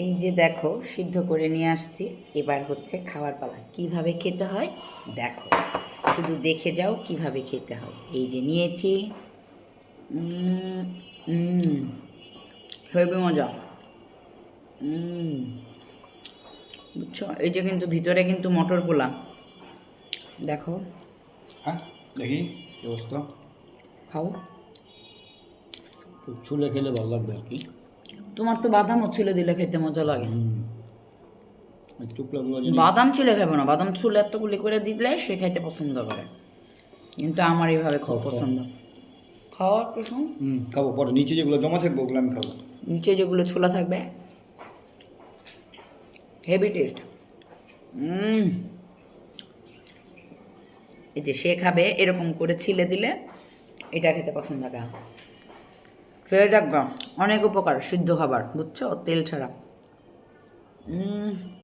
এই যে দেখো সিদ্ধ করে নিয়ে আসছি, এবার হচ্ছে খাওয়ার পালা। কিভাবে খেতে হয় দেখো, শুধু দেখে যাও কিভাবে খেতে হয়। এই যে নিয়েছি, হেবি মজা। বুঝছো, এই যে কিন্তু ভিতরে কিন্তু মটর পোলা দেখো। হ্যাঁ দেখি কি অবস্থা। খাও। তো ছুলে খেলে ভালো লাগবে আর কি। তোমার তো বাদামও ছুলে দিলে খেতে মজা লাগে। টুকরাগুলো যদি বাদাম ছুলে খাবো না, বাদাম ছুলে এত গুলি করে দিলে সে খাইতে পছন্দ করে, কিন্তু আমার এইভাবে খুব খাও খাও। পছন্দ। খাওয়ার প্রথম খাবো, পরে নিচে যেগুলো জমা থাকবে ওগুলো আমি খাবো। নিচে যেগুলো ছোলা থাকবে, হেভি টেস্ট। এই যে সে খাবে এরকম করে ছিলে দিলে, এটা খেতে পছন্দ করে। খেয়ে দেখবা, অনেক উপকার সিদ্ধ খাবার, বুঝছো, তেল ছাড়া।